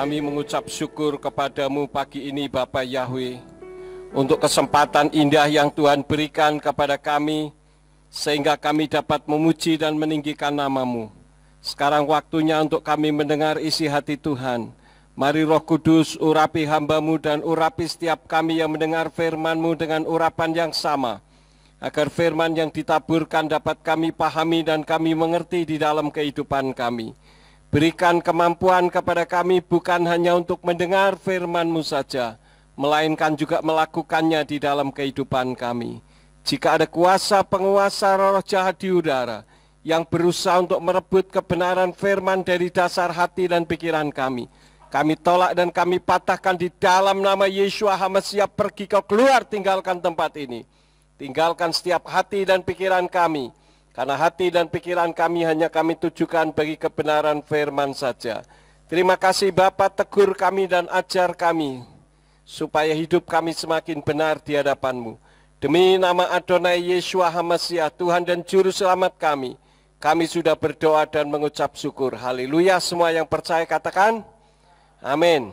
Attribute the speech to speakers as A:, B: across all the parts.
A: Kami mengucap syukur kepadamu pagi ini Bapa Yahweh, untuk kesempatan indah yang Tuhan berikan kepada kami, sehingga kami dapat memuji dan meninggikan nama-Mu. Sekarang waktunya untuk kami mendengar isi hati Tuhan. Mari Roh Kudus urapi hamba-Mu dan urapi setiap kami yang mendengar firman-Mu dengan urapan yang sama, agar firman yang ditaburkan dapat kami pahami dan kami mengerti di dalam kehidupan kami. Berikan kemampuan kepada kami bukan hanya untuk mendengar firman-Mu saja, melainkan juga melakukannya di dalam kehidupan kami. Jika ada kuasa penguasa roh jahat di udara yang berusaha untuk merebut kebenaran firman dari dasar hati dan pikiran kami tolak dan kami patahkan di dalam nama Yeshua HaMasiah. Pergi kau keluar, tinggalkan tempat ini. Tinggalkan setiap hati dan pikiran kami. Karena hati dan pikiran kami hanya kami tujukan bagi kebenaran firman saja. Terima kasih Bapa, tegur kami dan ajar kami, supaya hidup kami semakin benar di hadapan-Mu. Demi nama Adonai Yeshua HaMasiah, Tuhan dan Juru Selamat kami sudah berdoa dan mengucap syukur. Haleluya, semua yang percaya katakan, amin.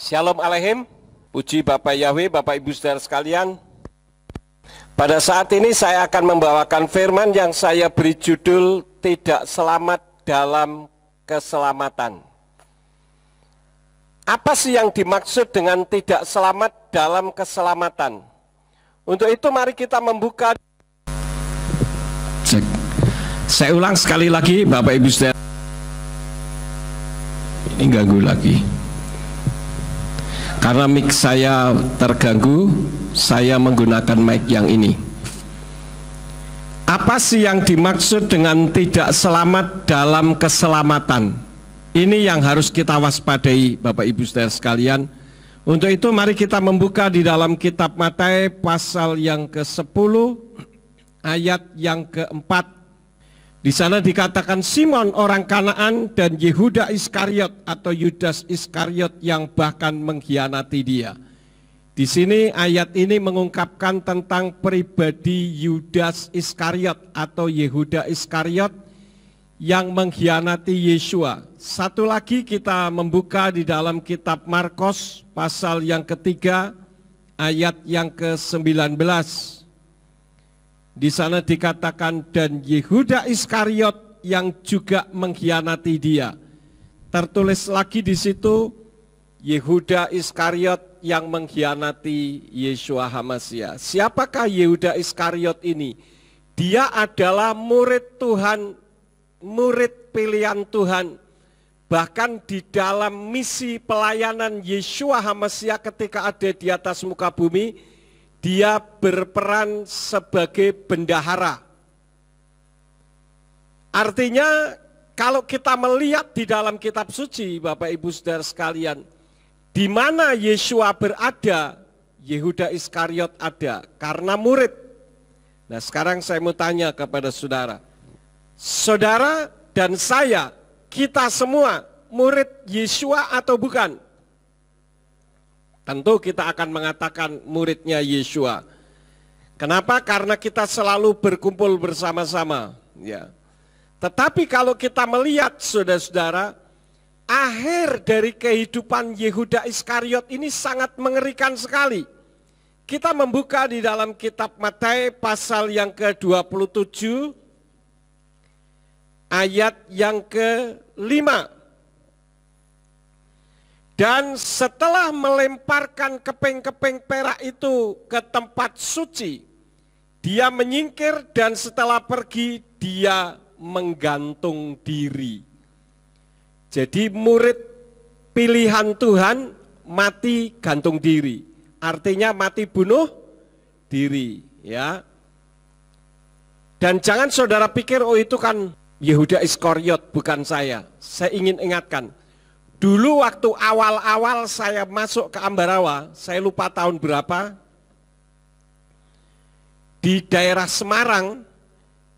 A: Shalom Aleichem, puji Bapak Yahweh, Bapak Ibu Saudara sekalian. Pada saat ini saya akan membawakan firman yang saya beri judul Tidak Selamat Dalam Keselamatan. Apa sih yang dimaksud dengan tidak selamat dalam keselamatan? Untuk itu mari kita membuka. Saya ulang sekali lagi Bapak Ibu Saudara. Ini ganggu lagi. Karena mic saya terganggu, saya menggunakan mic yang ini. Apa sih yang dimaksud dengan tidak selamat dalam keselamatan? Ini yang harus kita waspadai Bapak Ibu Saudara sekalian. Untuk itu mari kita membuka di dalam kitab Matius pasal yang ke-10 ayat yang ke-4. Di sana dikatakan Simon orang Kanaan dan Yehuda Iskariot atau Yudas Iskariot yang bahkan mengkhianati dia. Di sini ayat ini mengungkapkan tentang pribadi Yudas Iskariot atau Yehuda Iskariot yang mengkhianati Yeshua. Satu lagi kita membuka di dalam kitab Markus pasal yang ketiga ayat yang ke-19. Di sana dikatakan dan Yehuda Iskariot yang juga mengkhianati dia. Tertulis lagi di situ Yehuda Iskariot yang mengkhianati Yeshua HaMasiah. Siapakah Yehuda Iskariot ini? Dia adalah murid Tuhan, murid pilihan Tuhan. Bahkan di dalam misi pelayanan Yeshua HaMasiah ketika ada di atas muka bumi, dia berperan sebagai bendahara. Artinya kalau kita melihat di dalam kitab suci Bapak Ibu Saudara sekalian, di mana Yeshua berada, Yehuda Iskariot ada karena murid. Nah sekarang saya mau tanya kepada saudara. Saudara dan saya, kita semua murid Yeshua atau bukan? Tentu kita akan mengatakan muridnya Yeshua. Kenapa? Karena kita selalu berkumpul bersama-sama. Ya. Tetapi kalau kita melihat saudara-saudara, akhir dari kehidupan Yehuda Iskariot ini sangat mengerikan sekali. Kita membuka di dalam kitab Matius pasal yang ke-27 ayat yang ke-5. Dan setelah melemparkan keping-keping perak itu ke tempat suci, dia menyingkir dan setelah pergi dia menggantung diri. Jadi murid pilihan Tuhan mati gantung diri. Artinya mati bunuh diri, ya. Dan jangan saudara pikir oh itu kan Yehuda Iskariot bukan saya. Saya ingin ingatkan. Dulu waktu awal-awal saya masuk ke Ambarawa, saya lupa tahun berapa, di daerah Semarang,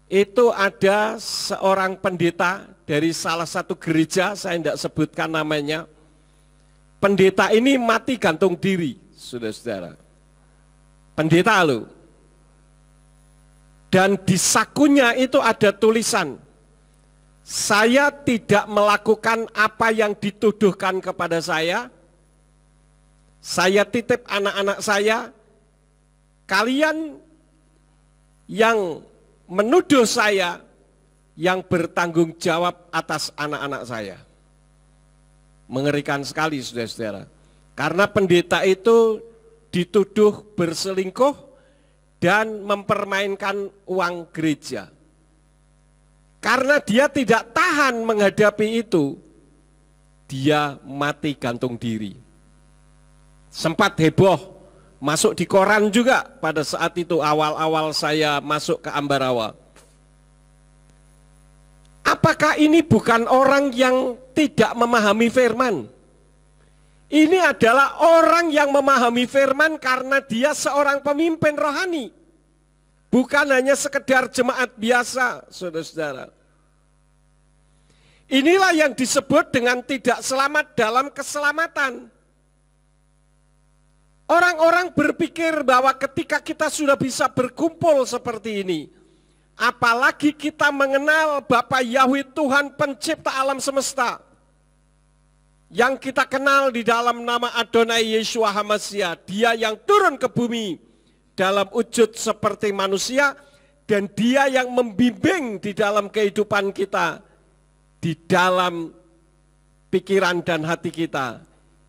A: itu ada seorang pendeta dari salah satu gereja, saya tidak sebutkan namanya. Pendeta ini mati gantung diri, saudara-saudara. Pendeta loh. Dan di sakunya itu ada tulisan, saya tidak melakukan apa yang dituduhkan kepada saya titip anak-anak saya, kalian yang menuduh saya yang bertanggung jawab atas anak-anak saya. Mengerikan sekali saudara-saudara, karena pendeta itu dituduh berselingkuh dan mempermainkan uang gereja. Karena dia tidak tahan menghadapi itu, dia mati gantung diri. Sempat heboh, masuk di koran juga pada saat itu awal-awal saya masuk ke Ambarawa. Apakah ini bukan orang yang tidak memahami firman? Ini adalah orang yang memahami firman karena dia seorang pemimpin rohani. Bukan hanya sekedar jemaat biasa, saudara-saudara. Inilah yang disebut dengan tidak selamat dalam keselamatan. Orang-orang berpikir bahwa ketika kita sudah bisa berkumpul seperti ini, apalagi kita mengenal Bapa Yahweh Tuhan pencipta alam semesta, yang kita kenal di dalam nama Adonai Yeshua HaMashiach, dia yang turun ke bumi dalam wujud seperti manusia, dan dia yang membimbing di dalam kehidupan kita, di dalam pikiran dan hati kita,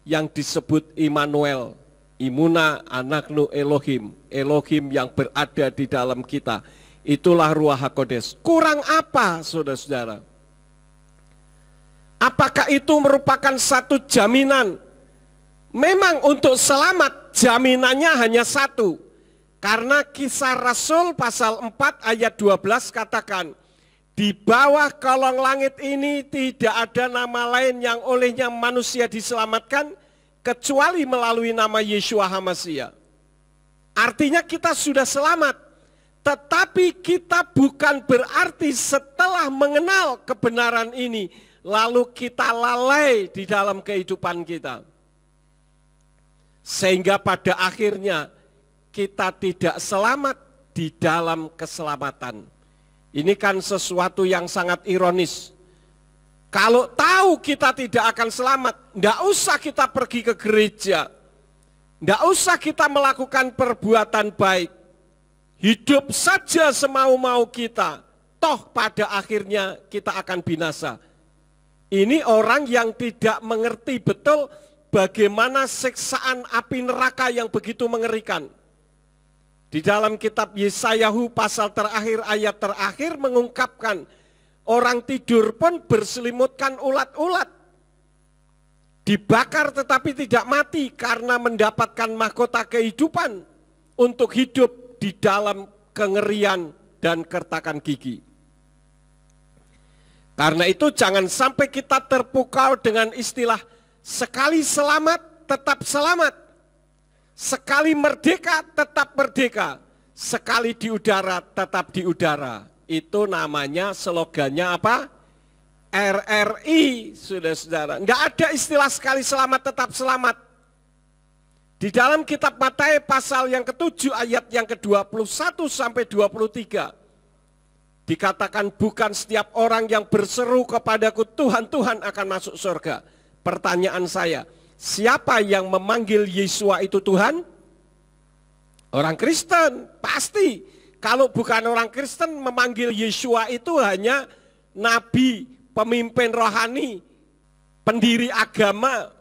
A: yang disebut Immanuel, Imuna Anaknu Elohim, Elohim yang berada di dalam kita. Itulah Ruach HaKodesh. Kurang apa saudara-saudara? Apakah itu merupakan satu jaminan? Memang untuk selamat jaminannya hanya satu. Karena Kisah Rasul pasal 4 ayat 12 katakan, di bawah kolong langit ini tidak ada nama lain yang olehnya manusia diselamatkan kecuali melalui nama Yeshua HaMashiach. Artinya kita sudah selamat, tetapi kita bukan berarti setelah mengenal kebenaran ini lalu kita lalai di dalam kehidupan kita. Sehingga pada akhirnya kita tidak selamat di dalam keselamatan. Ini kan sesuatu yang sangat ironis. Kalau tahu kita tidak akan selamat, tidak usah kita pergi ke gereja, tidak usah kita melakukan perbuatan baik. Hidup saja semau-mau kita, toh pada akhirnya kita akan binasa. Ini orang yang tidak mengerti betul bagaimana siksaan api neraka yang begitu mengerikan. Di dalam kitab Yesayahu pasal terakhir ayat terakhir mengungkapkan, orang tidur pun berselimutkan ulat-ulat. Dibakar tetapi tidak mati karena mendapatkan mahkota kehidupan untuk hidup di dalam kengerian dan kertakan gigi. Karena itu jangan sampai kita terpukau dengan istilah sekali selamat tetap selamat. Sekali merdeka tetap merdeka. Sekali di udara tetap di udara. Itu namanya slogannya apa? RRI, saudara-saudara. Enggak ada istilah sekali selamat tetap selamat. Di dalam kitab Matius pasal yang ke-7 ayat yang ke-21 sampai 23. Dikatakan bukan setiap orang yang berseru kepadaku Tuhan, Tuhan akan masuk surga. Pertanyaan saya, siapa yang memanggil Yeshua itu Tuhan? Orang Kristen, pasti. Kalau bukan orang Kristen, memanggil Yeshua itu hanya nabi, pemimpin rohani, pendiri agama.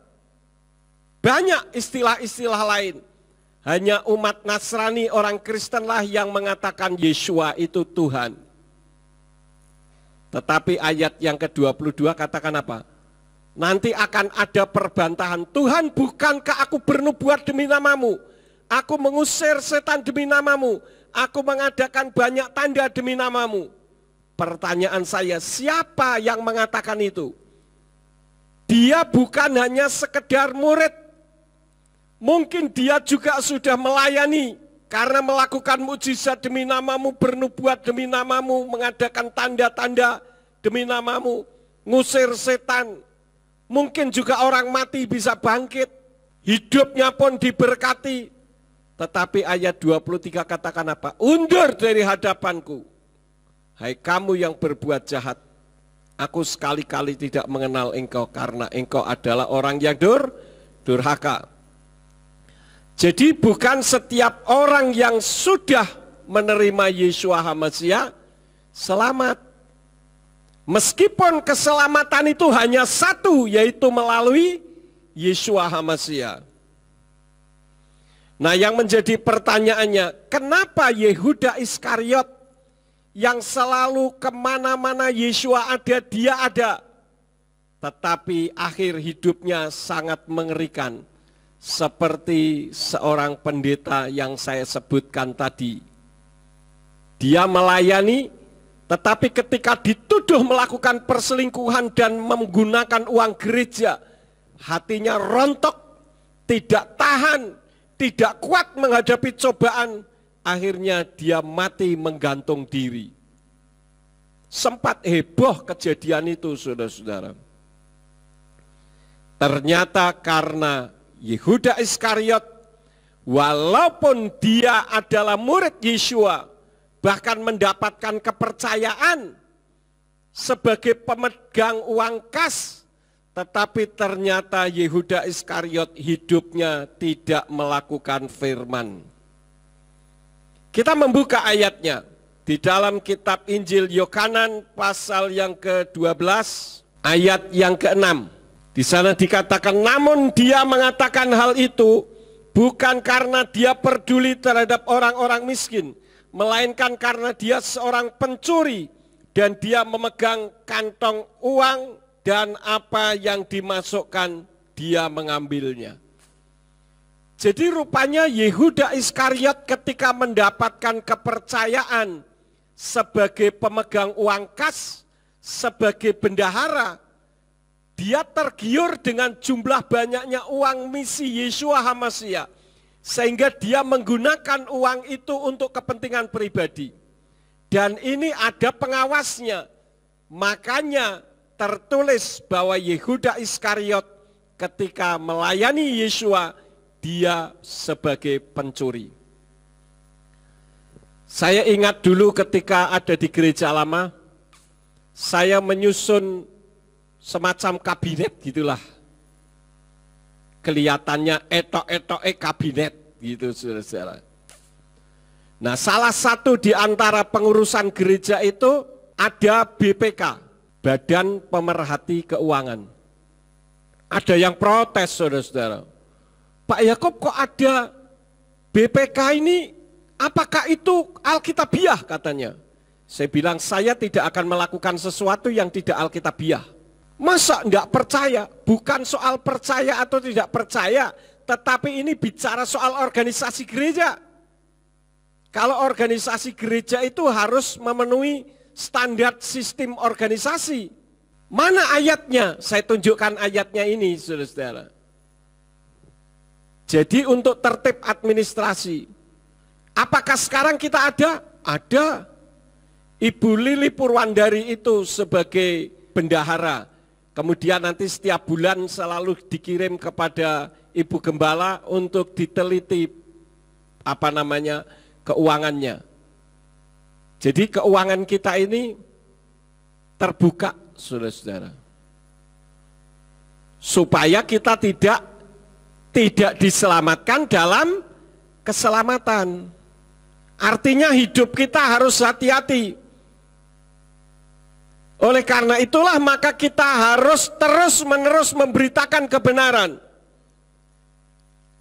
A: Banyak istilah-istilah lain. Hanya umat Nasrani, orang Kristenlah yang mengatakan Yeshua itu Tuhan. Tetapi ayat yang ke-22 katakan apa? Nanti akan ada perbantahan. Tuhan, bukankah aku bernubuat demi namamu? Aku mengusir setan demi namamu. Aku mengadakan banyak tanda demi namamu. Pertanyaan saya, siapa yang mengatakan itu? Dia bukan hanya sekedar murid. Mungkin dia juga sudah melayani. Karena melakukan mukjizat demi namamu, bernubuat demi namamu, mengadakan tanda-tanda demi namamu, ngusir setan. Mungkin juga orang mati bisa bangkit, hidupnya pun diberkati. Tetapi ayat 23 katakan apa? Undur dari hadapanku, hai kamu yang berbuat jahat. Aku sekali-kali tidak mengenal engkau karena engkau adalah orang yang durhaka. Jadi bukan setiap orang yang sudah menerima Yeshua HaMashiach selamat. Meskipun keselamatan itu hanya satu, yaitu melalui Yeshua HaMashiach. Nah, yang menjadi pertanyaannya, kenapa Yehuda Iskariot yang selalu kemana-mana Yeshua ada, dia ada, tetapi akhir hidupnya sangat mengerikan, seperti seorang pendeta yang saya sebutkan tadi. Dia melayani, tetapi ketika dituduh melakukan perselingkuhan dan menggunakan uang gereja, hatinya rontok, tidak tahan, tidak kuat menghadapi cobaan, akhirnya dia mati menggantung diri. Sempat heboh kejadian itu, saudara-saudara. Ternyata karena Yehuda Iskariot, walaupun dia adalah murid Yeshua, bahkan mendapatkan kepercayaan sebagai pemegang uang kas, tetapi ternyata Yehuda Iskariot hidupnya tidak melakukan firman. Kita membuka ayatnya di dalam kitab Injil Yohanan pasal yang ke-12 ayat yang ke-6. Di sana dikatakan, namun dia mengatakan hal itu bukan karena dia peduli terhadap orang-orang miskin, melainkan karena dia seorang pencuri dan dia memegang kantong uang dan apa yang dimasukkan dia mengambilnya. Jadi rupanya Yehuda Iskariot ketika mendapatkan kepercayaan sebagai pemegang uang kas, sebagai bendahara, dia tergiur dengan jumlah banyaknya uang misi Yeshua HaMashiach. Sehingga dia menggunakan uang itu untuk kepentingan pribadi. Dan ini ada pengawasnya. Makanya tertulis bahwa Yehuda Iskariot ketika melayani Yeshua, dia sebagai pencuri. Saya ingat dulu ketika ada di gereja lama, saya menyusun semacam kabinet gitulah. Kelihatannya etok-etok kabinet gitu, saudara-saudara. Nah, salah satu di antara pengurusan gereja itu ada BPK, Badan Pemerhati Keuangan. Ada yang protes, saudara-saudara. Pak Yakob, kok ada BPK ini, apakah itu Alkitabiah katanya? Saya bilang, saya tidak akan melakukan sesuatu yang tidak Alkitabiah. Masa enggak percaya? Bukan soal percaya atau tidak percaya, tetapi ini bicara soal organisasi gereja. Kalau organisasi gereja itu harus memenuhi standar sistem organisasi. Mana ayatnya? Saya tunjukkan ayatnya ini, saudara-saudara. Jadi untuk tertib administrasi, apakah sekarang kita ada? Ada. Ibu Lili Purwandari itu sebagai bendahara. Kemudian nanti setiap bulan selalu dikirim kepada Ibu Gembala untuk diteliti keuangannya. Jadi keuangan kita ini terbuka, saudara-saudara. Supaya kita tidak diselamatkan dalam keselamatan. Artinya hidup kita harus hati-hati. Oleh karena itulah maka kita harus terus-menerus memberitakan kebenaran.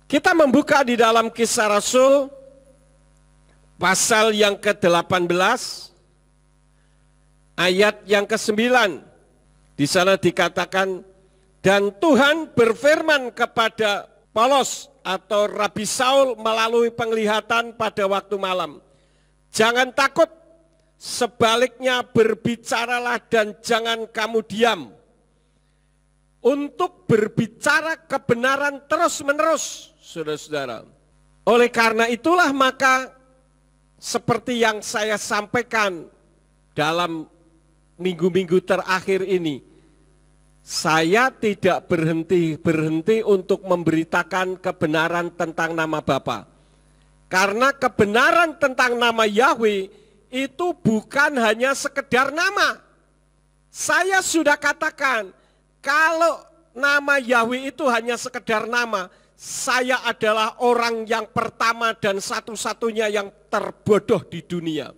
A: Kita membuka di dalam Kisah Rasul pasal yang ke-18 ayat yang ke-9. Di sana dikatakan, dan Tuhan berfirman kepada Paulos atau Rabi Saul melalui penglihatan pada waktu malam, jangan takut, sebaliknya berbicaralah dan jangan kamu diam. Untuk berbicara kebenaran terus-menerus, saudara-saudara. Oleh karena itulah maka seperti yang saya sampaikan dalam minggu-minggu terakhir ini, saya tidak berhenti untuk memberitakan kebenaran tentang nama Bapa. Karena kebenaran tentang nama Yahweh itu bukan hanya sekedar nama,
B: Saya sudah katakan, kalau nama Yahweh itu hanya sekedar nama, saya adalah orang yang pertama dan satu-satunya yang terbodoh di dunia.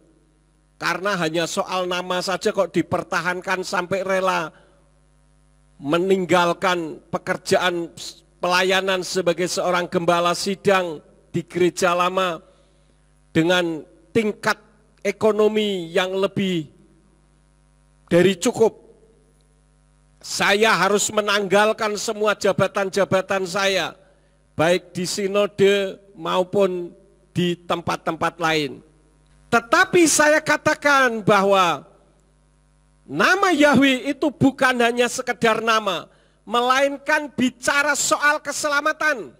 B: Karena hanya soal nama saja kok dipertahankan sampai rela meninggalkan pekerjaan pelayanan sebagai seorang gembala sidang di gereja lama dengan tingkat ekonomi yang lebih dari cukup. Saya harus menanggalkan semua jabatan-jabatan saya, baik di sinode maupun di tempat-tempat lain. Tetapi saya katakan bahwa nama Yahweh itu bukan hanya sekedar nama, melainkan bicara soal keselamatan.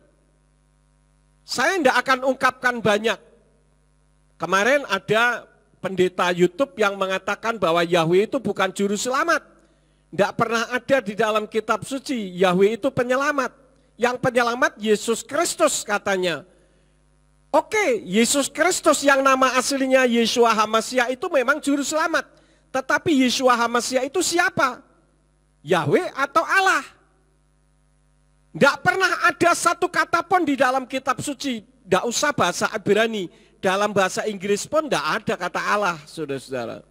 B: Saya tidak akan ungkapkan banyak. Kemarin ada pendeta YouTube yang mengatakan bahwa Yahweh itu bukan juru selamat. Tidak pernah ada di dalam kitab suci, Yahweh itu penyelamat. Yang penyelamat Yesus Kristus katanya. Oke, Yesus Kristus yang nama aslinya Yeshua HaMashiach itu memang juru selamat. Tetapi Yeshua HaMashiach itu siapa? Yahweh atau Allah? Tidak pernah ada satu kata pun di dalam kitab suci. Tidak usah bahasa Ibrani. Dalam bahasa Inggris pun tidak ada kata Allah, saudara-saudara.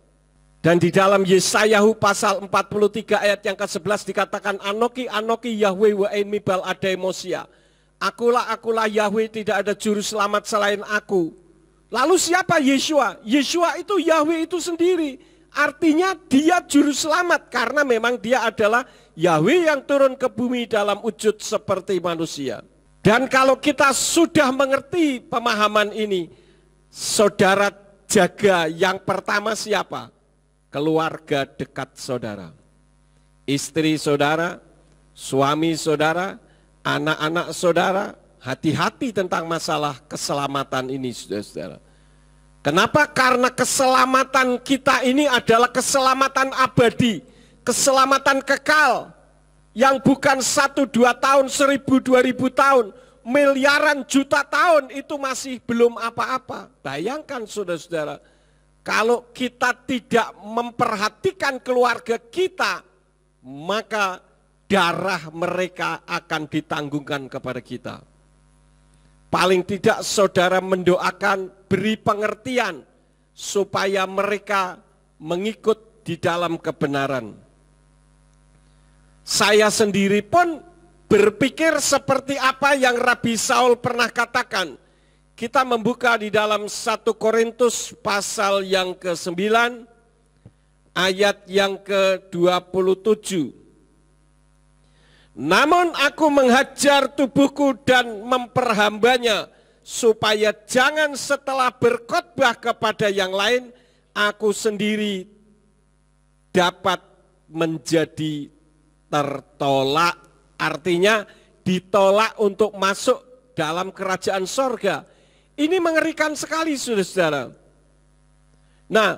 B: Dan di dalam Yesayahu pasal 43 ayat yang ke-11 dikatakan, Anoki Yahweh wa eni bal adai Mosia. Akulah Yahweh, tidak ada juru selamat selain aku. Lalu siapa Yeshua? Yeshua itu Yahweh itu sendiri. Artinya dia juru selamat karena memang dia adalah Yahweh yang turun ke bumi dalam wujud seperti manusia. Dan kalau kita sudah mengerti pemahaman ini, saudara jaga yang pertama siapa? Keluarga dekat saudara. Istri saudara, suami saudara, anak-anak saudara, hati-hati tentang masalah keselamatan ini, saudara-saudara. Kenapa? Karena keselamatan kita ini adalah keselamatan abadi, keselamatan kekal, yang bukan 1-2 tahun, 1000-2000 tahun, miliaran juta tahun itu masih belum apa-apa. Bayangkan saudara-saudara, kalau kita tidak memperhatikan keluarga kita, maka darah mereka akan ditanggungkan kepada kita. Paling tidak saudara mendoakan, beri pengertian supaya mereka mengikut di dalam kebenaran. Saya sendiri pun berpikir seperti apa yang Rabi Saul pernah katakan. Kita membuka di dalam 1 Korintus pasal yang ke-9 ayat yang ke-27. Namun aku menghajar tubuhku dan memperhambanya, supaya jangan setelah berkhotbah kepada yang lain, aku sendiri dapat menjadi tertolak. Artinya ditolak untuk masuk dalam kerajaan sorga. Ini mengerikan sekali, saudara-saudara. Nah,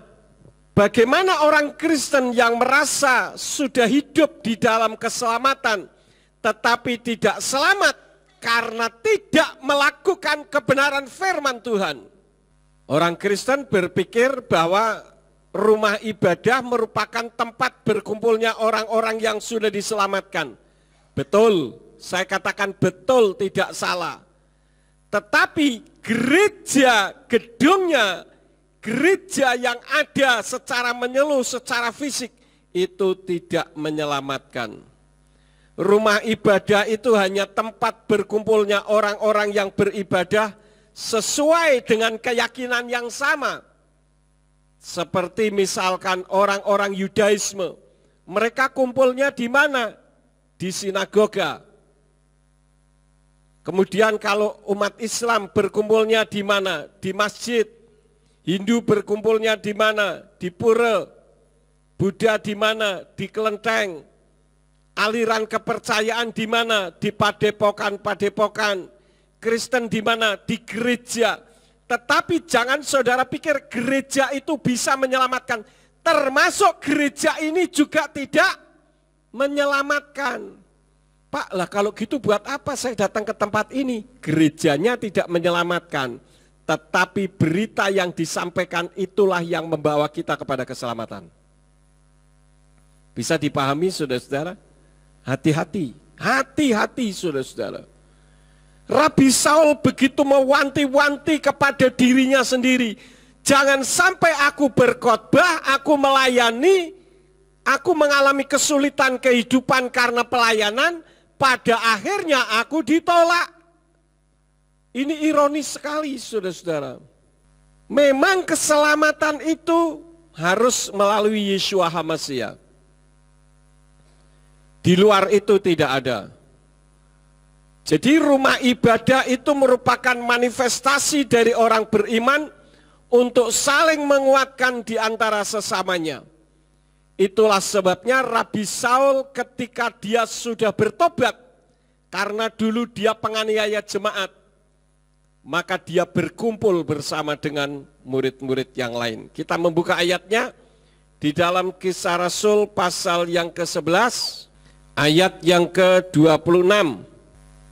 B: bagaimana orang Kristen yang merasa sudah hidup di dalam keselamatan, tetapi tidak selamat karena tidak melakukan kebenaran firman Tuhan? Orang Kristen berpikir bahwa rumah ibadah merupakan tempat berkumpulnya orang-orang yang sudah diselamatkan. Betul, saya katakan betul, tidak salah. Tetapi gereja, gedungnya, gereja yang ada secara menyeluruh, secara fisik, itu tidak menyelamatkan. Rumah ibadah itu hanya tempat berkumpulnya orang-orang yang beribadah sesuai dengan keyakinan yang sama. Seperti misalkan orang-orang Yudaisme, mereka kumpulnya di mana? Di sinagoga. Kemudian kalau umat Islam berkumpulnya di mana? Di masjid. Hindu berkumpulnya di mana? Di pura. Buddha di mana? Di kelenteng. Aliran kepercayaan di mana? Di padepokan-padepokan. Kristen di mana? Di gereja. Tetapi jangan saudara pikir gereja itu bisa menyelamatkan. Termasuk gereja ini juga tidak menyelamatkan. Pak, lah kalau gitu buat apa saya datang ke tempat ini? Gerejanya tidak menyelamatkan. Tetapi berita yang disampaikan itulah yang membawa kita kepada keselamatan. Bisa dipahami saudara-saudara? Hati-hati, hati-hati saudara-saudara. Rabi Saul begitu mewanti-wanti kepada dirinya sendiri. Jangan sampai aku berkhotbah, aku melayani, aku mengalami kesulitan kehidupan karena pelayanan, pada akhirnya aku ditolak. Ini ironis sekali saudara-saudara. Memang keselamatan itu harus melalui Yeshua HaMashiach. Di luar itu tidak ada. Jadi rumah ibadah itu merupakan manifestasi dari orang beriman untuk saling menguatkan di antara sesamanya. Itulah sebabnya Rabi Saul ketika dia sudah bertobat, karena dulu dia penganiaya jemaat, maka dia berkumpul bersama dengan murid-murid yang lain. Kita membuka ayatnya di dalam Kisah Rasul pasal yang ke-11, ayat yang ke-26.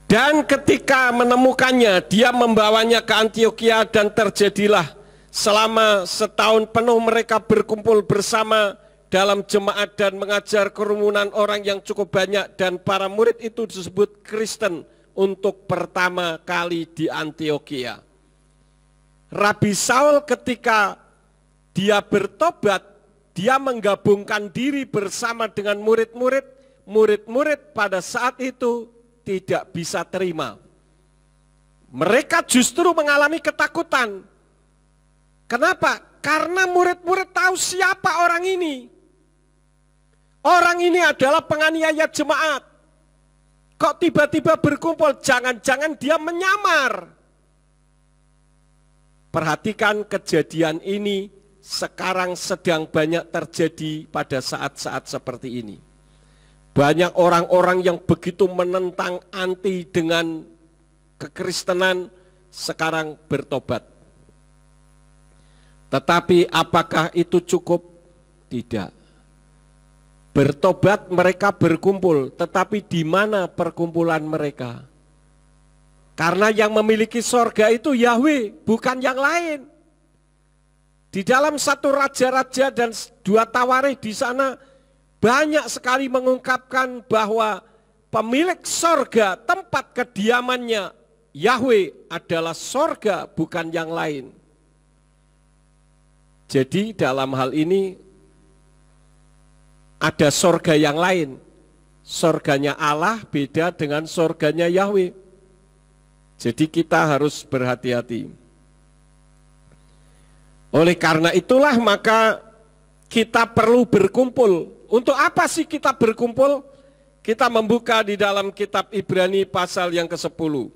B: Dan ketika menemukannya, dia membawanya ke Antiokhia dan terjadilah selama setahun penuh mereka berkumpul bersama dalam jemaat dan mengajar kerumunan orang yang cukup banyak, dan para murid itu disebut Kristen untuk pertama kali di Antiokhia. Rabi Saul ketika dia bertobat, dia menggabungkan diri bersama dengan murid-murid. Murid-murid pada saat itu tidak bisa terima. Mereka justru mengalami ketakutan. Kenapa? Karena murid-murid tahu siapa orang ini. Orang ini adalah penganiaya jemaat. Kok tiba-tiba berkumpul? Jangan-jangan dia menyamar. Perhatikan kejadian ini sekarang sedang banyak terjadi pada saat-saat seperti ini. Banyak orang-orang yang begitu menentang anti dengan kekristenan sekarang bertobat. Tetapi apakah itu cukup? Tidak. Bertobat mereka berkumpul, tetapi di mana perkumpulan mereka? Karena yang memiliki sorga itu Yahweh, bukan yang lain. Di dalam satu raja-raja dan dua tawarikh di sana, banyak sekali mengungkapkan bahwa pemilik sorga, tempat kediamannya Yahweh adalah sorga, bukan yang lain. Jadi dalam hal ini ada sorga yang lain. Sorganya Allah beda dengan sorganya Yahweh. Jadi kita harus berhati-hati. Oleh karena itulah maka kita perlu berkumpul. Untuk apa sih kita berkumpul? Kita membuka di dalam kitab Ibrani pasal yang ke-10,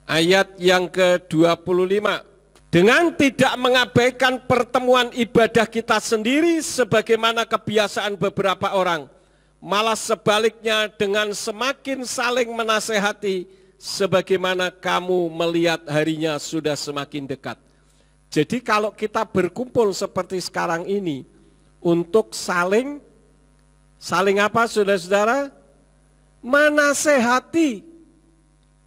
B: ayat yang ke-25. Dengan tidak mengabaikan pertemuan ibadah kita sendiri sebagaimana kebiasaan beberapa orang, malah sebaliknya dengan semakin saling menasehati sebagaimana kamu melihat harinya sudah semakin dekat. Jadi kalau kita berkumpul seperti sekarang ini untuk saling apa saudara-saudara? Menasehati.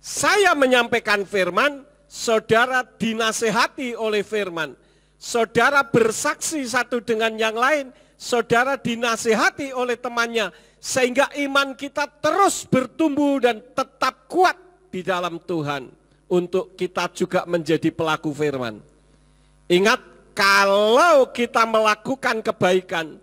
B: Saya menyampaikan firman, saudara dinasehati oleh firman. Saudara bersaksi satu dengan yang lain, saudara dinasehati oleh temannya. Sehingga iman kita terus bertumbuh dan tetap kuat di dalam Tuhan. Untuk kita juga menjadi pelaku firman. Ingat, kalau kita melakukan kebaikan,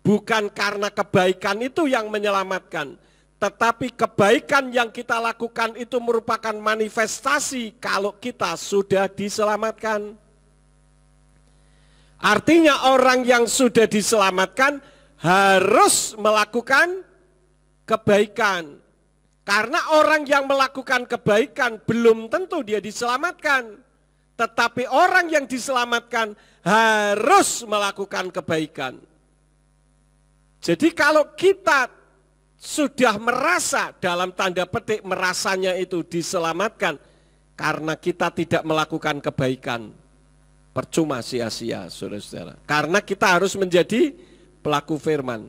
B: bukan karena kebaikan itu yang menyelamatkan, tetapi kebaikan yang kita lakukan itu merupakan manifestasi kalau kita sudah diselamatkan. Artinya orang yang sudah diselamatkan harus melakukan kebaikan. Karena orang yang melakukan kebaikan belum tentu dia diselamatkan. Tetapi orang yang diselamatkan harus melakukan kebaikan. Jadi kalau kita sudah merasa, dalam tanda petik merasanya itu diselamatkan, karena kita tidak melakukan kebaikan, percuma sia-sia saudara-saudara. Karena kita harus menjadi pelaku firman.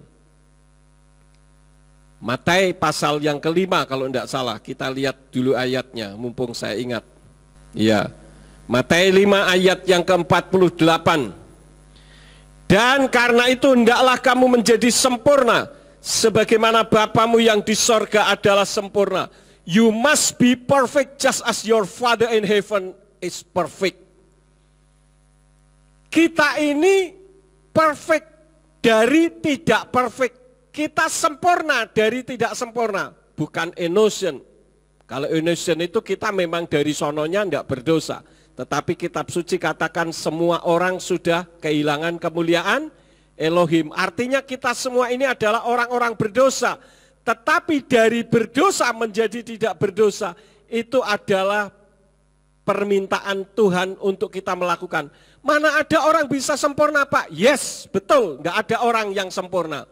B: Matius pasal yang ke-5 kalau tidak salah, kita lihat dulu ayatnya, mumpung saya ingat. Ya, Matius 5 ayat yang ke-48. Dan karena itu hendaklah kamu menjadi sempurna, sebagaimana Bapamu yang di sorga adalah sempurna. You must be perfect just as your Father in heaven is perfect. Kita ini perfect dari tidak perfect. Kita sempurna dari tidak sempurna, bukan innocent. Kalau innocent itu kita memang dari sononya tidak berdosa. Tetapi kitab suci katakan semua orang sudah kehilangan kemuliaan Elohim. Artinya kita semua ini adalah orang-orang berdosa. Tetapi dari berdosa menjadi tidak berdosa, itu adalah permintaan Tuhan untuk kita melakukan. Mana ada orang bisa sempurna, Pak? Yes, betul, nggak ada orang yang sempurna.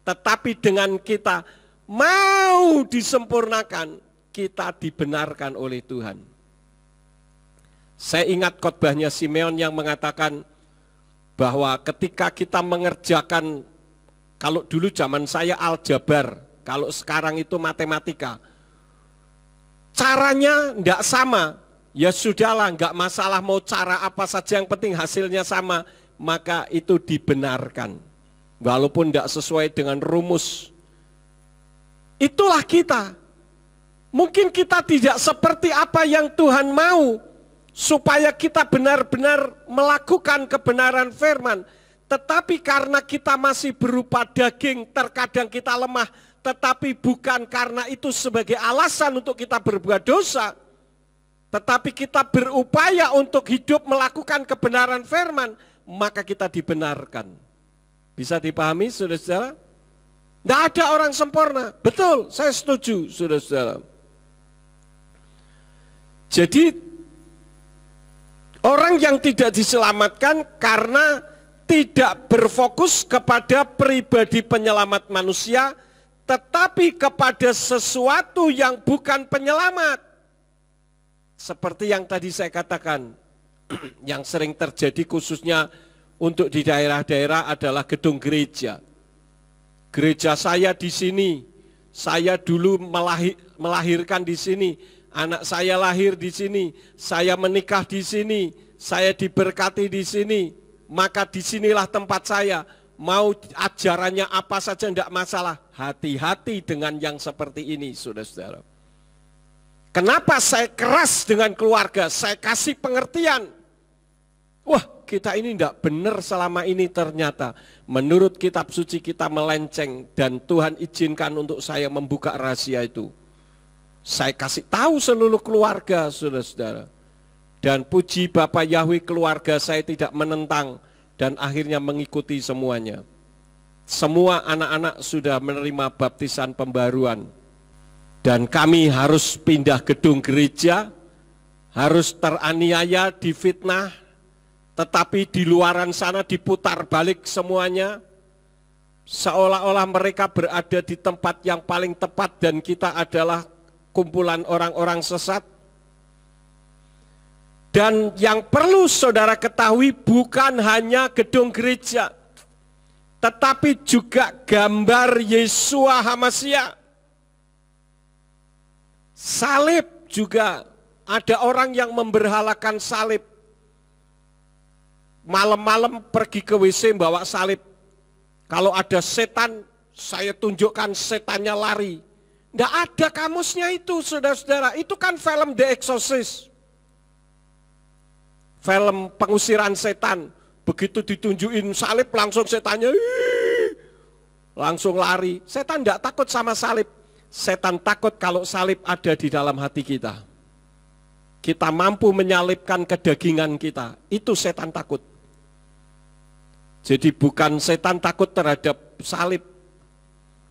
B: Tetapi dengan kita mau disempurnakan, kita dibenarkan oleh Tuhan. Saya ingat khotbahnya Simeon yang mengatakan bahwa ketika kita mengerjakan, kalau dulu zaman saya aljabar, kalau sekarang itu matematika, caranya enggak sama, ya sudahlah, enggak masalah mau cara apa saja, yang penting hasilnya sama, maka itu dibenarkan. Walaupun enggak sesuai dengan rumus. Itulah kita. Mungkin kita tidak seperti apa yang Tuhan mau, supaya kita benar-benar melakukan kebenaran firman. Tetapi karena kita masih berupa daging, terkadang kita lemah. Tetapi bukan karena itu sebagai alasan untuk kita berbuat dosa. Tetapi kita berupaya untuk hidup melakukan kebenaran firman, maka kita dibenarkan. Bisa dipahami, saudara-saudara? Tidak ada orang sempurna. Betul, saya setuju, saudara-saudara. Jadi, orang yang tidak diselamatkan karena tidak berfokus kepada pribadi penyelamat manusia, tetapi kepada sesuatu yang bukan penyelamat. Seperti yang tadi saya katakan, yang sering terjadi khususnya untuk di daerah-daerah adalah gedung gereja. Gereja saya di sini, saya dulu melahirkan di sini, anak saya lahir di sini, saya menikah di sini, saya diberkati di sini, maka disinilah tempat saya. Mau ajarannya apa saja tidak masalah. Hati-hati dengan yang seperti ini, saudara-saudara. Kenapa saya keras dengan keluarga? Saya kasih pengertian. Wah, kita ini tidak benar selama ini ternyata. Menurut kitab suci kita melenceng dan Tuhan izinkan untuk saya membuka rahasia itu. Saya kasih tahu seluruh keluarga, saudara-saudara. Dan puji Bapa Yahweh, keluarga saya tidak menentang dan akhirnya mengikuti semuanya. Semua anak-anak sudah menerima baptisan pembaruan. Dan kami harus pindah gedung gereja, harus teraniaya, difitnah, tetapi di luaran sana diputar balik semuanya, seolah-olah mereka berada di tempat yang paling tepat dan kita adalah kumpulan orang-orang sesat. Dan yang perlu saudara ketahui bukan hanya gedung gereja, tetapi juga gambar Yeshua HaMashiach. Salib juga, ada orang yang memberhalakan salib. Malam-malam pergi ke WC bawa salib. Kalau ada setan, saya tunjukkan setannya lari. Nggak ada kamusnya itu, saudara-saudara. Itu kan film The Exorcist. Film pengusiran setan. Begitu ditunjukin salib, langsung setannya langsung lari. Setan nggak takut sama salib. Setan takut kalau salib ada di dalam hati kita. Kita mampu menyalibkan kedagingan kita. Itu setan takut. Jadi bukan setan takut terhadap salib.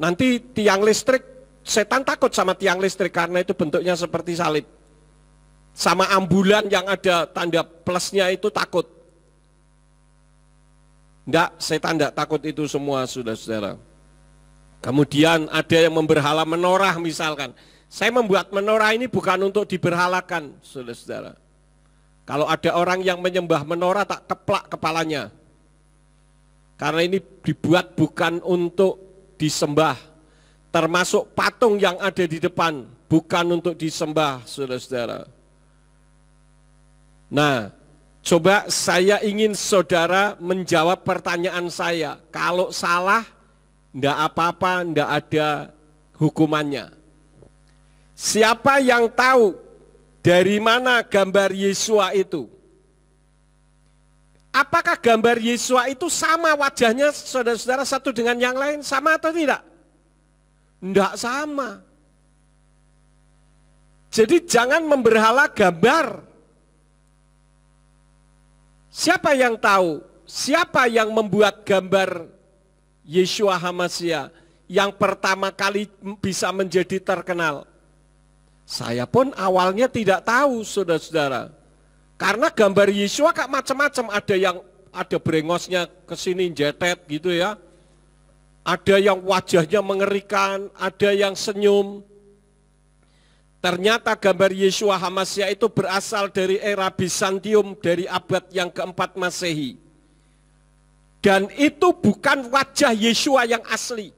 B: Nanti tiang listrik, setan takut sama tiang listrik karena itu bentuknya seperti salib. Sama ambulan yang ada tanda plusnya itu takut. Enggak, setan enggak takut itu semua, saudara-saudara. Kemudian ada yang memberhala menorah misalkan. Saya membuat menorah ini bukan untuk diberhalakan, saudara-saudara. Kalau ada orang yang menyembah menorah tak keplak kepalanya. Karena ini dibuat bukan untuk disembah. Termasuk patung yang ada di depan, bukan untuk disembah, saudara-saudara. Nah, coba saya ingin saudara menjawab pertanyaan saya. Kalau salah, Tidak apa-apa, tidak ada hukumannya. Siapa yang tahu dari mana gambar Yesua itu? Apakah gambar Yesua itu sama wajahnya saudara-saudara satu dengan yang lain? Sama atau tidak? Tidak sama. Jadi jangan memberhala gambar. Siapa yang tahu? Siapa yang membuat gambar Yeshua HaMashiach yang pertama kali bisa menjadi terkenal? Saya pun awalnya tidak tahu, saudara-saudara. Karena gambar Yeshua kak macam-macam, ada brengosnya ke sini jetet gitu ya. Ada yang wajahnya mengerikan, ada yang senyum. Ternyata gambar Yeshua HaMashiach itu berasal dari era Bizantium dari abad yang keempat Masehi. Dan itu bukan wajah Yeshua yang asli.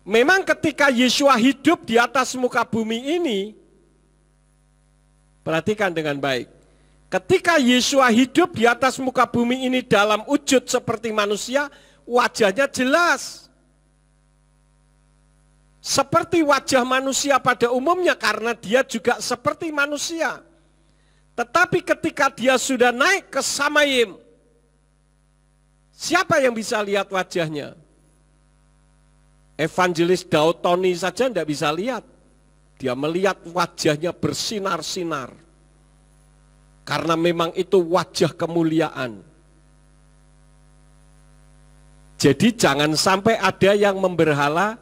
B: Memang ketika Yeshua hidup di atas muka bumi ini, perhatikan dengan baik. Ketika Yeshua hidup di atas muka bumi ini dalam wujud seperti manusia, wajahnya jelas. Seperti wajah manusia pada umumnya karena dia juga seperti manusia. Tetapi ketika dia sudah naik ke Samayim, siapa yang bisa lihat wajahnya? Evangelis Daud Tony saja tidak bisa lihat. Dia melihat wajahnya bersinar-sinar. Karena memang itu wajah kemuliaan. Jadi jangan sampai ada yang memberhala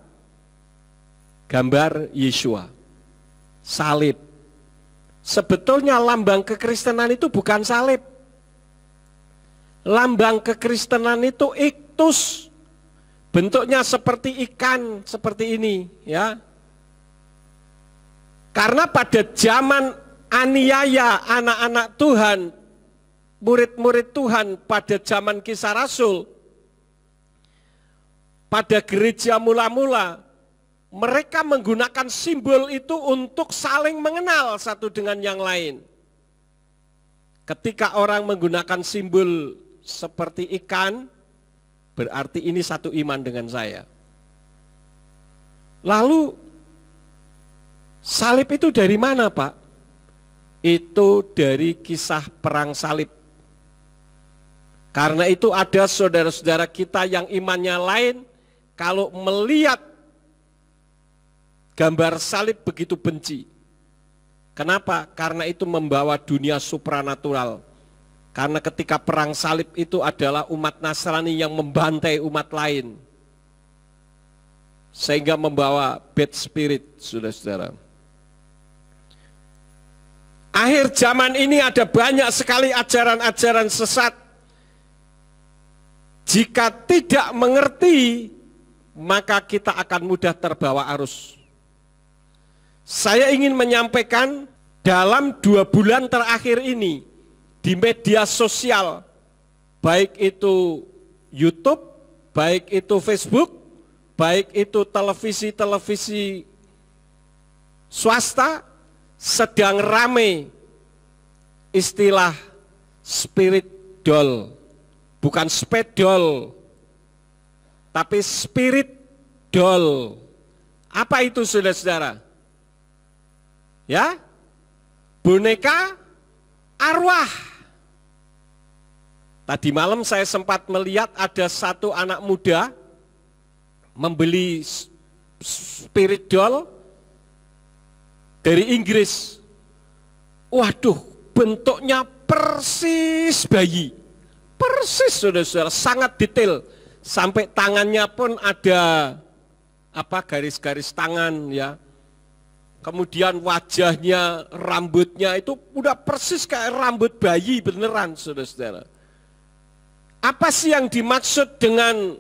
B: gambar Yeshua. Salib. Sebetulnya lambang kekristenan itu bukan salib. Lambang kekristenan itu iktus. Bentuknya seperti ikan, seperti ini, ya. Karena pada zaman aniaya anak-anak Tuhan, murid-murid Tuhan pada zaman Kisah Rasul, pada gereja mula-mula, mereka menggunakan simbol itu untuk saling mengenal satu dengan yang lain. Ketika orang menggunakan simbol seperti ikan, berarti ini satu iman dengan saya. Lalu, salib itu dari mana, Pak? Itu dari kisah perang salib. Karena itu ada saudara-saudara kita yang imannya lain, kalau melihat gambar salib begitu benci. Kenapa? Karena itu membawa dunia supranatural. Karena ketika perang salib itu adalah umat Nasrani yang membantai umat lain. Sehingga membawa bad spirit, saudara-saudara. Akhir zaman ini ada banyak sekali ajaran-ajaran sesat. Jika tidak mengerti, maka kita akan mudah terbawa arus. Saya ingin menyampaikan dalam 2 bulan terakhir ini, di media sosial, baik itu YouTube, baik itu Facebook, baik itu televisi-televisi swasta, sedang rame istilah spirit doll. Bukan spedol, tapi spirit doll. Apa itu saudara-saudara? Ya, boneka arwah. Tadi malam saya sempat melihat ada satu anak muda membeli spirit doll dari Inggris. Waduh, bentuknya persis bayi. Persis saudara-saudara, sangat detail. Sampai tangannya pun ada garis-garis tangan ya. Kemudian wajahnya, rambutnya itu udah persis kayak rambut bayi beneran saudara-saudara. Apa sih yang dimaksud dengan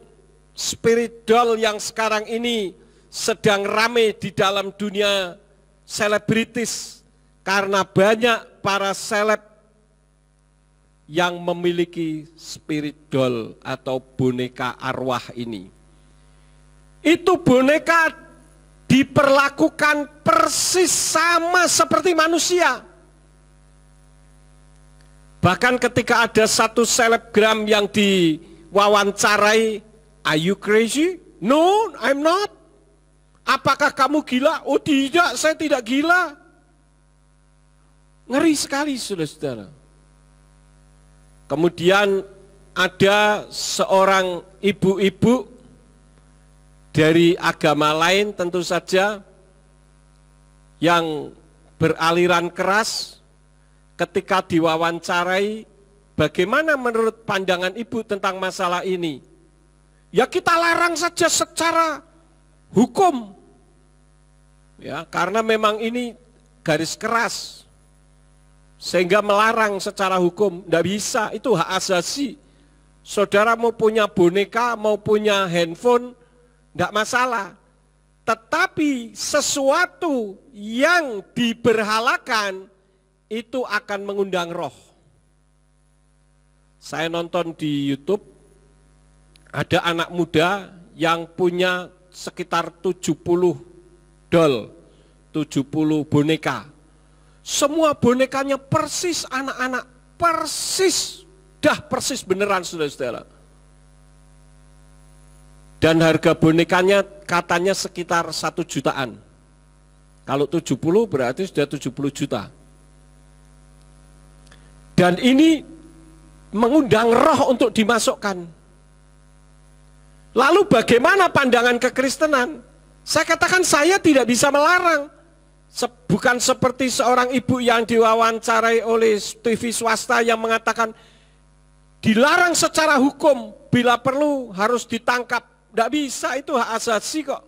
B: spirit doll yang sekarang ini sedang rame di dalam dunia selebritis? Karena banyak para seleb yang memiliki spirit doll atau boneka arwah ini. Itu boneka diperlakukan persis sama seperti manusia. Bahkan ketika ada satu selebgram yang diwawancarai Are you crazy? No, I'm not. Apakah kamu gila? Oh tidak, saya tidak gila. Ngeri sekali saudara-saudara. Kemudian ada seorang ibu-ibu dari agama lain tentu saja yang beraliran keras ketika diwawancarai bagaimana menurut pandangan ibu tentang masalah ini. Ya kita larang saja secara hukum. Ya, karena memang ini garis keras. Sehingga melarang secara hukum, tidak bisa, itu hak asasi. Saudara mau punya boneka, mau punya handphone, tidak masalah. Tetapi sesuatu yang diberhalakan, itu akan mengundang roh. Saya nonton di YouTube, ada anak muda yang punya sekitar 70 doll, 70 boneka. Semua bonekanya persis anak-anak, persis, persis beneran saudara-saudara. Dan harga bonekanya katanya sekitar 1 jutaan. Kalau 70 berarti sudah 70 juta. Dan ini mengundang roh untuk dimasukkan. Lalu bagaimana pandangan kekristenan? Saya katakan saya tidak bisa melarang. Bukan seperti seorang ibu yang diwawancarai oleh TV swasta yang mengatakan dilarang secara hukum, bila perlu harus ditangkap. Tidak bisa, itu hak asasi kok.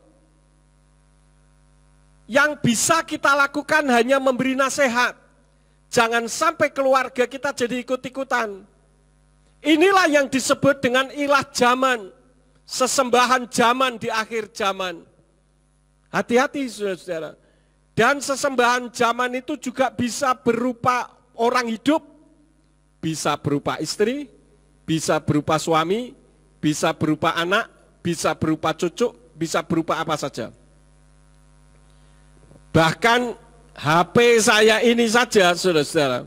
B: Yang bisa kita lakukan hanya memberi nasihat. Jangan sampai keluarga kita jadi ikut-ikutan. Inilah yang disebut dengan ilah zaman, sesembahan zaman di akhir zaman. Hati-hati saudara-saudara. Dan sesembahan zaman itu juga bisa berupa orang hidup, bisa berupa istri, bisa berupa suami, bisa berupa anak, bisa berupa cucu, bisa berupa apa saja. Bahkan HP saya ini saja, saudara-saudara,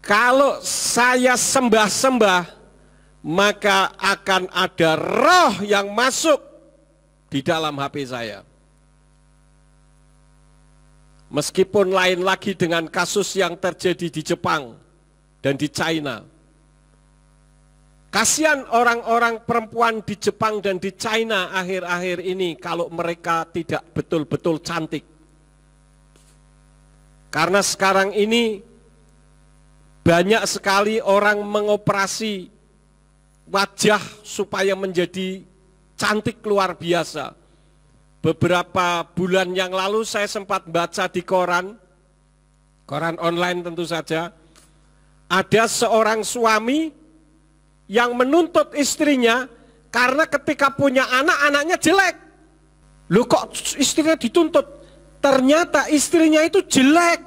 B: kalau saya sembah-sembah, maka akan ada roh yang masuk di dalam HP saya. Meskipun lain lagi dengan kasus yang terjadi di Jepang dan di China. Kasihan orang-orang perempuan di Jepang dan di China akhir-akhir ini kalau mereka tidak betul-betul cantik. Karena sekarang ini banyak sekali orang mengoperasi wajah supaya menjadi cantik luar biasa. Beberapa bulan yang lalu saya sempat baca di koran online tentu saja, ada seorang suami yang menuntut istrinya karena ketika punya anak, anaknya jelek. Loh kok istrinya dituntut? Ternyata istrinya itu jelek,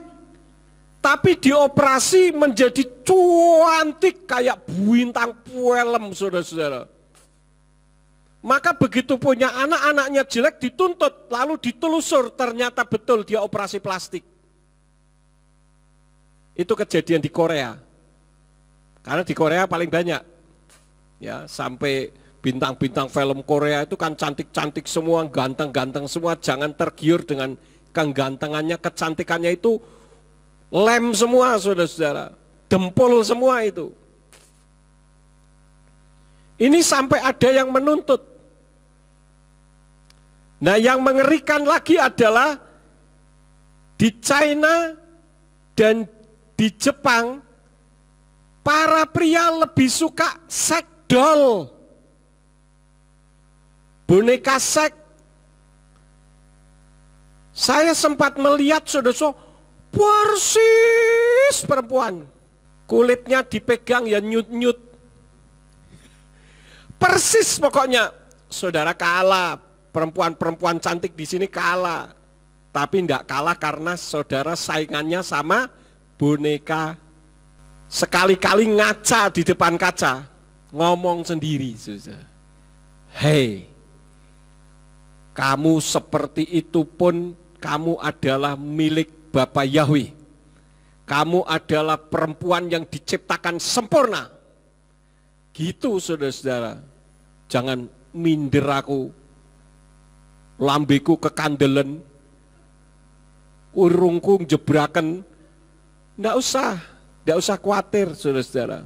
B: tapi dioperasi menjadi cantik kayak bintang film, saudara-saudara. Maka begitu punya anak, anaknya jelek dituntut, lalu ditelusur, ternyata betul dia operasi plastik. Itu kejadian di Korea. Karena di Korea paling banyak. Ya, sampai bintang-bintang film Korea itu kan cantik-cantik semua, ganteng-ganteng semua, jangan tergiur dengan kegantengannya, kecantikannya itu lem semua, saudara-saudara. Dempul semua itu. Ini sampai ada yang menuntut. Nah, yang mengerikan lagi adalah di China dan di Jepang, para pria lebih suka sex doll, boneka seks. Saya sempat melihat saudara-saudara, persis perempuan, kulitnya dipegang ya nyut-nyut. Persis pokoknya, saudara kalah, perempuan-perempuan cantik di sini kalah. Tapi tidak kalah karena saudara saingannya sama boneka. Sekali-kali ngaca di depan kaca, ngomong sendiri, saudara. Hei, kamu seperti itu pun kamu adalah milik Bapa Yahweh. Kamu adalah perempuan yang diciptakan sempurna. Gitu saudara-saudara. Jangan minder aku, lambeku kekandelen, urungku jebraken. Nggak usah khawatir, saudara-saudara.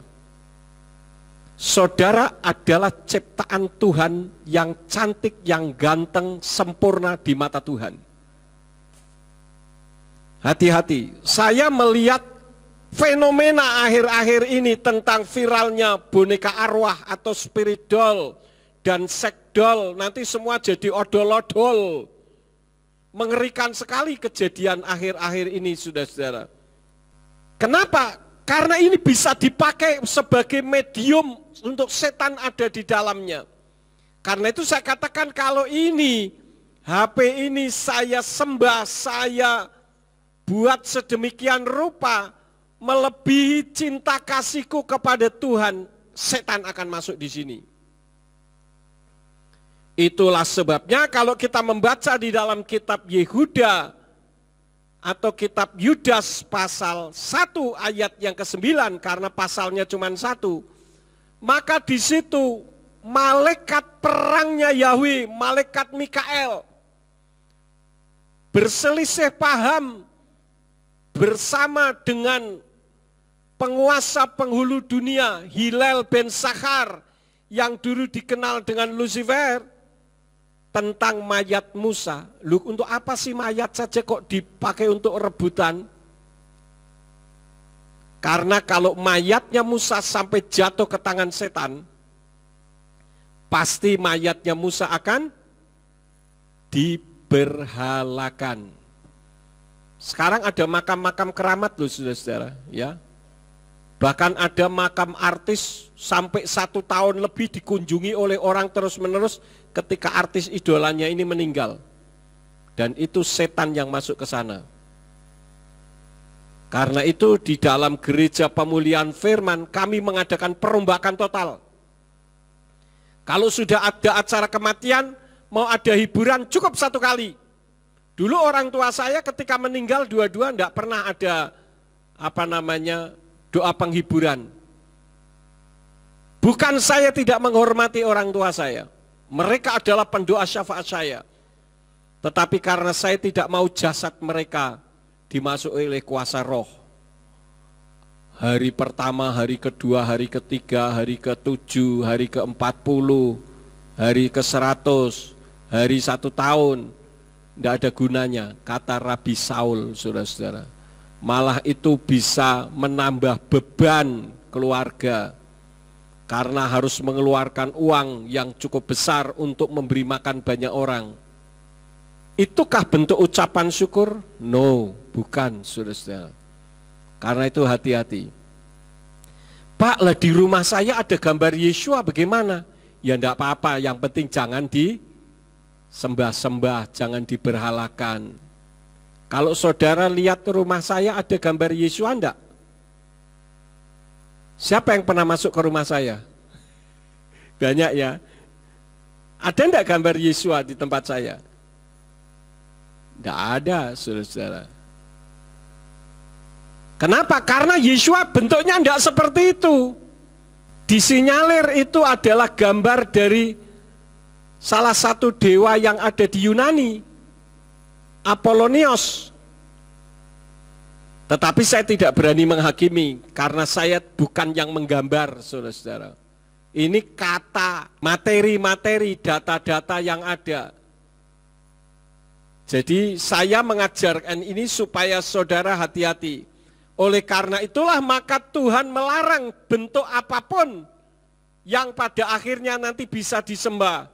B: Saudara adalah ciptaan Tuhan yang cantik, yang ganteng, sempurna di mata Tuhan. Hati-hati, saya melihat fenomena akhir-akhir ini tentang viralnya boneka arwah atau spirit doll dan sex doll, nanti semua jadi odol-odol. Mengerikan sekali kejadian akhir-akhir ini, saudara-saudara. Kenapa? Karena ini bisa dipakai sebagai medium untuk setan ada di dalamnya. Karena itu saya katakan kalau ini, HP ini saya sembah, saya buat sedemikian rupa, melebihi cinta kasihku kepada Tuhan, setan akan masuk di sini. Itulah sebabnya kalau kita membaca di dalam kitab Yehuda atau kitab Yudas pasal 1 ayat yang ke-9, karena pasalnya cuma 1, maka di situ malaikat perangnya Yahweh, malaikat Mikael, berselisih paham bersama dengan penguasa penghulu dunia Hilal bin Sakhar yang dulu dikenal dengan Lucifer, tentang mayat Musa. Loh, untuk apa sih mayat saja kok dipakai untuk rebutan? Karena kalau mayatnya Musa sampai jatuh ke tangan setan, pasti mayatnya Musa akan diberhalakan. Sekarang ada makam-makam keramat loh, saudara-saudara, ya. Bahkan ada makam artis sampai 1 tahun lebih dikunjungi oleh orang terus-menerus ketika artis idolanya ini meninggal. Dan itu setan yang masuk ke sana. Karena itu di dalam gereja pemulihan firman kami mengadakan perombakan total. Kalau sudah ada acara kematian, mau ada hiburan cukup 1 kali. Dulu orang tua saya ketika meninggal dua-dua enggak pernah ada doa penghiburan. Bukan saya tidak menghormati orang tua saya. Mereka adalah pendoa syafaat saya. Tetapi karena saya tidak mau jasad mereka dimasuki oleh kuasa roh. Hari pertama, hari kedua, hari ketiga, hari ke-7, hari ke-40, hari ke-100, hari 1 tahun. Tidak ada gunanya, kata Rabi Saul, saudara-saudara. Malah itu bisa menambah beban keluarga. Karena harus mengeluarkan uang yang cukup besar untuk memberi makan banyak orang. Itukah bentuk ucapan syukur? No, bukan, saudara-saudara. Karena itu hati-hati. Pak, lah di rumah saya ada gambar Yesua, bagaimana? Ya enggak apa-apa, yang penting jangan disembah-sembah, jangan diberhalakan. Kalau saudara lihat rumah saya ada gambar Yesua enggak? Siapa yang pernah masuk ke rumah saya? Banyak ya. Ada enggak gambar Yesua di tempat saya? Enggak ada, saudara-saudara. Kenapa? Karena Yesua bentuknya enggak seperti itu. Disinyalir itu adalah gambar dari salah satu dewa yang ada di Yunani, Apollonios. Tetapi saya tidak berani menghakimi karena saya bukan yang menggambar, saudara-saudara. Ini kata, materi-materi, data-data yang ada. Jadi saya mengajarkan ini supaya saudara hati-hati. Oleh karena itulah maka Tuhan melarang bentuk apapun yang pada akhirnya nanti bisa disembah.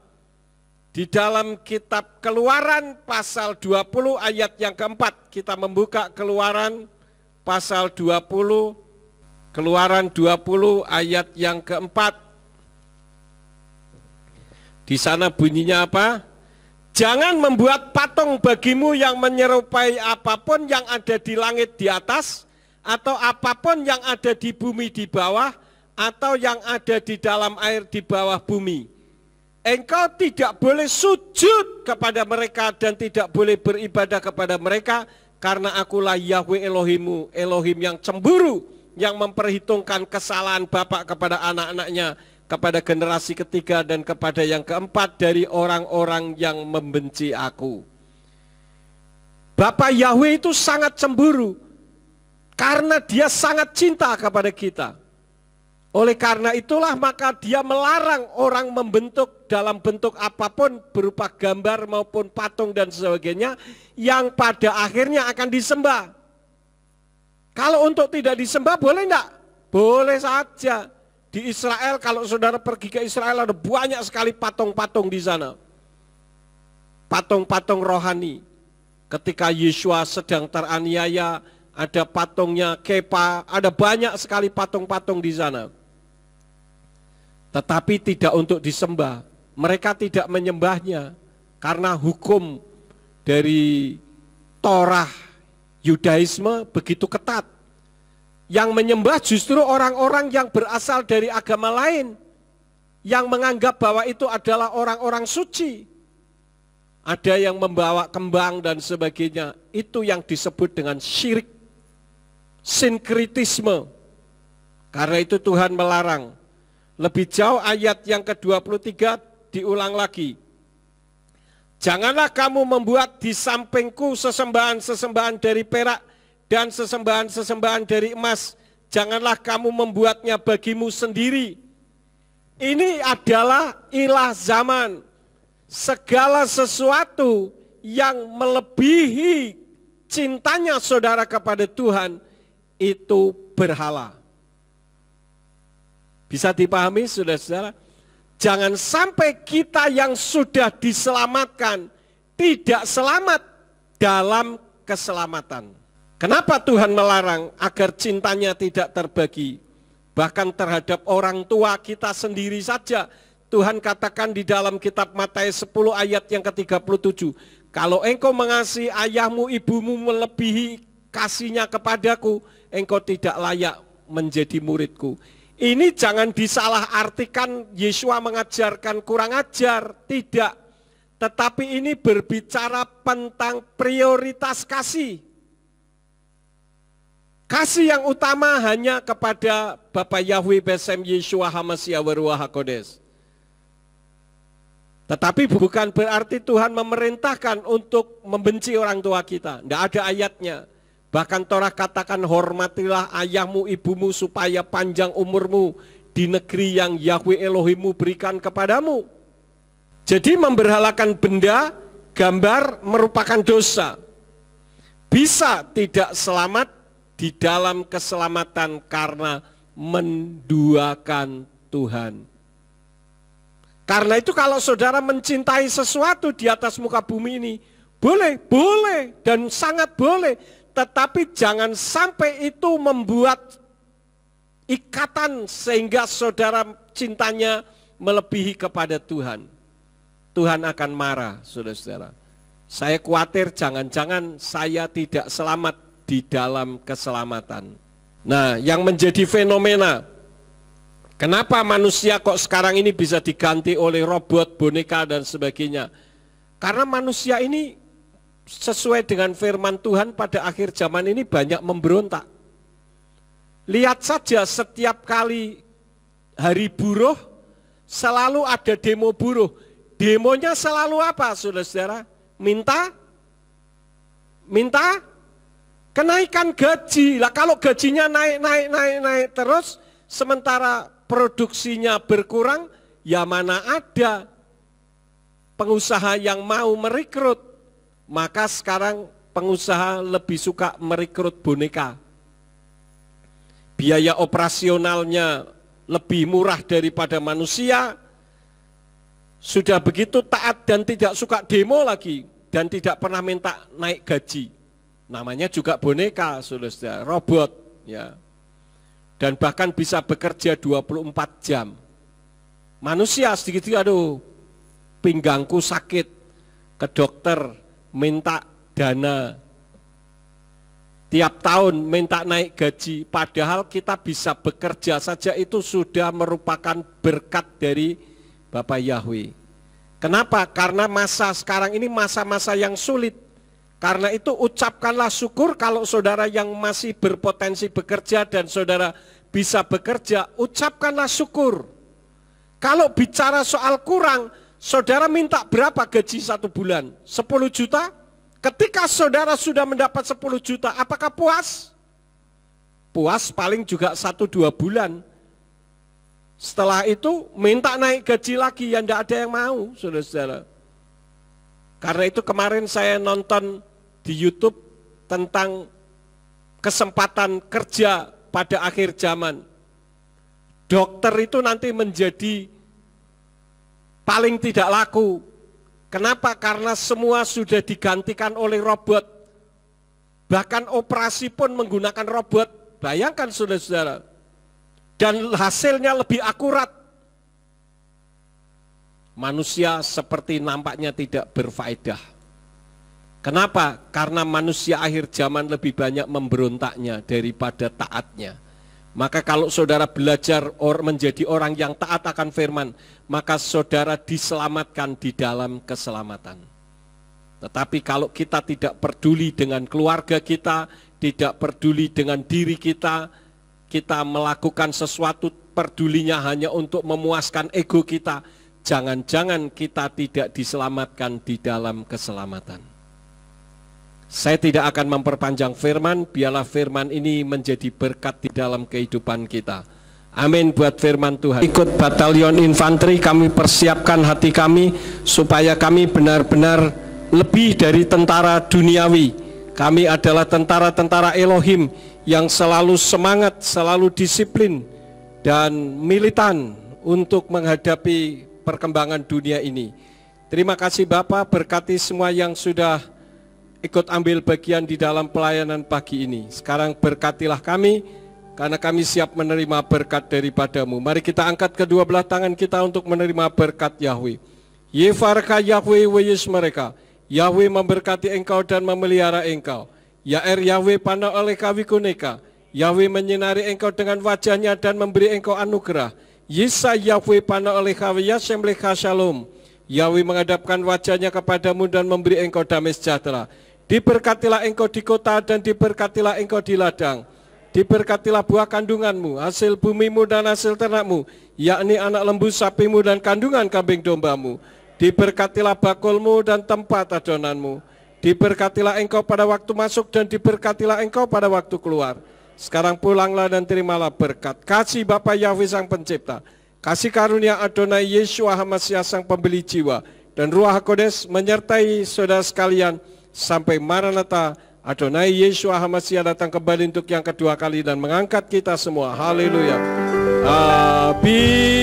B: Di dalam kitab Keluaran pasal 20 ayat yang keempat, kita membuka Keluaran pasal 20, Keluaran 20 ayat yang keempat. Di sana bunyinya apa? Jangan membuat patung bagimu yang menyerupai apapun yang ada di langit di atas, atau apapun yang ada di bumi di bawah, atau yang ada di dalam air di bawah bumi. Engkau tidak boleh sujud kepada mereka dan tidak boleh beribadah kepada mereka, karena akulah Yahweh Elohimmu, Elohim yang cemburu, yang memperhitungkan kesalahan bapak kepada anak-anaknya, kepada generasi ketiga dan kepada yang keempat dari orang-orang yang membenci aku. Bapa Yahweh itu sangat cemburu karena dia sangat cinta kepada kita. Oleh karena itulah maka dia melarang orang membentuk dalam bentuk apapun berupa gambar maupun patung dan sebagainya yang pada akhirnya akan disembah. Kalau untuk tidak disembah boleh enggak? Boleh saja. Di Israel kalau saudara pergi ke Israel ada banyak sekali patung-patung di sana. Patung-patung rohani. Ketika Yeshua sedang teraniaya ada patungnya Kepa, ada banyak sekali patung-patung di sana. Tetapi tidak untuk disembah. Mereka tidak menyembahnya karena hukum dari Torah Yudaisme begitu ketat. Yang menyembah justru orang-orang yang berasal dari agama lain, yang menganggap bahwa itu adalah orang-orang suci. Ada yang membawa kembang dan sebagainya. Itu yang disebut dengan syirik, sinkritisme. Karena itu Tuhan melarang. Lebih jauh ayat yang ke-23 diulang lagi. Janganlah kamu membuat di sampingku sesembahan-sesembahan dari perak dan sesembahan-sesembahan dari emas. Janganlah kamu membuatnya bagimu sendiri. Ini adalah ilah zaman. Segala sesuatu yang melebihi cintanya saudara kepada Tuhan itu berhala. Bisa dipahami saudara-saudara? Jangan sampai kita yang sudah diselamatkan tidak selamat dalam keselamatan. Kenapa Tuhan melarang agar cintanya tidak terbagi? Bahkan terhadap orang tua kita sendiri saja. Tuhan katakan di dalam kitab Matius 10 ayat yang ke-37. Kalau engkau mengasihi ayahmu ibumu melebihi kasihnya kepadaku, engkau tidak layak menjadi muridku. Ini jangan disalahartikan Yeshua mengajarkan kurang ajar, tidak. Tetapi ini berbicara tentang prioritas kasih. Kasih yang utama hanya kepada Bapa Yahweh Besem Yeshua HaMashiach Waruach HaKodesh. Tetapi bukan berarti Tuhan memerintahkan untuk membenci orang tua kita. Tidak ada ayatnya. Bahkan Torah katakan hormatilah ayahmu ibumu supaya panjang umurmu di negeri yang Yahweh Elohimmu berikan kepadamu. Jadi memberhalakan benda, gambar merupakan dosa. Bisa tidak selamat di dalam keselamatan karena menduakan Tuhan. Karena itu kalau saudara mencintai sesuatu di atas muka bumi ini, boleh dan sangat boleh. Tetapi jangan sampai itu membuat ikatan sehingga saudara cintanya melebihi kepada Tuhan. Tuhan akan marah, saudara-saudara. Saya khawatir jangan-jangan saya tidak selamat di dalam keselamatan. Nah, yang menjadi fenomena, kenapa manusia kok sekarang ini bisa diganti oleh robot, boneka dan sebagainya? Karena manusia ini sesuai dengan firman Tuhan pada akhir zaman ini banyak memberontak. Lihat saja setiap kali hari buruh selalu ada demo buruh. Demonya selalu apa saudara-saudara? Minta kenaikan gaji. Lah kalau gajinya naik terus sementara produksinya berkurang, ya mana ada pengusaha yang mau merekrut. Maka sekarang pengusaha lebih suka merekrut boneka. Biaya operasionalnya lebih murah daripada manusia. Sudah begitu taat dan tidak suka demo lagi. Dan tidak pernah minta naik gaji. Namanya juga boneka, saudara, robot. Ya. Dan bahkan bisa bekerja 24 jam. Manusia sedikit, aduh, pinggangku sakit, ke dokter, minta dana, tiap tahun minta naik gaji, padahal kita bisa bekerja saja itu sudah merupakan berkat dari Bapa Yahweh. Kenapa? Karena masa sekarang ini masa-masa yang sulit. Karena itu ucapkanlah syukur kalau saudara yang masih berpotensi bekerja dan saudara bisa bekerja, ucapkanlah syukur. Kalau bicara soal kurang, saudara minta berapa gaji 1 bulan? 10 juta? Ketika saudara sudah mendapat 10 juta, apakah puas? Puas paling juga 1-2 bulan. Setelah itu minta naik gaji lagi, yang tidak ada yang mau, saudara-saudara. Karena itu kemarin saya nonton di YouTube tentang kesempatan kerja pada akhir zaman. Dokter itu nanti menjadi paling tidak laku. Kenapa? Karena semua sudah digantikan oleh robot. Bahkan operasi pun menggunakan robot. Bayangkan saudara-saudara. Dan hasilnya lebih akurat. Manusia seperti nampaknya tidak berfaedah. Kenapa? Karena manusia akhir zaman lebih banyak memberontaknya daripada taatnya. Maka kalau saudara belajar menjadi orang yang taat akan firman, maka saudara diselamatkan di dalam keselamatan. Tetapi kalau kita tidak peduli dengan keluarga kita, tidak peduli dengan diri kita, kita melakukan sesuatu pedulinya hanya untuk memuaskan ego kita, jangan-jangan kita tidak diselamatkan di dalam keselamatan. Saya tidak akan memperpanjang firman, biarlah firman ini menjadi berkat di dalam kehidupan kita. Amin buat firman Tuhan. Ikut batalion infanteri, kami persiapkan hati kami supaya kami benar-benar lebih dari tentara duniawi. Kami adalah tentara-tentara Elohim yang selalu semangat, selalu disiplin dan militan untuk menghadapi perkembangan dunia ini. Terima kasih Bapak, berkati semua yang sudah ikut ambil bagian di dalam pelayanan pagi ini. Sekarang berkatilah kami, karena kami siap menerima berkat daripadamu. Mari kita angkat kedua belah tangan kita untuk menerima berkat Yahweh. Yefarka Yahweh weyes mereka. Yahweh memberkati engkau dan memelihara engkau. Yaer Yahweh pana oleh kawikuneka. Yahweh menyinari engkau dengan wajahnya dan memberi engkau anugerah. Yisa Yahweh pana oleh kawiyasem lecha shalom. Yahweh menghadapkan wajahnya kepadamu dan memberi engkau damai sejahtera. Diberkatilah engkau di kota dan diberkatilah engkau di ladang. Diberkatilah buah kandunganmu, hasil bumimu dan hasil ternakmu, yakni anak lembu sapimu dan kandungan kambing dombamu. Diberkatilah bakulmu dan tempat adonanmu. Diberkatilah engkau pada waktu masuk dan diberkatilah engkau pada waktu keluar. Sekarang pulanglah dan terimalah berkat. Kasih Bapa Yahweh Sang Pencipta, kasih karunia Adonai Yeshua HaMashiach Sang Pembeli jiwa, dan Ruach HaKodes menyertai saudara sekalian sampai Maranatha Adonai Yeshua HaMashiach datang kembali untuk yang kedua kali dan mengangkat kita semua. Haleluya. Amin.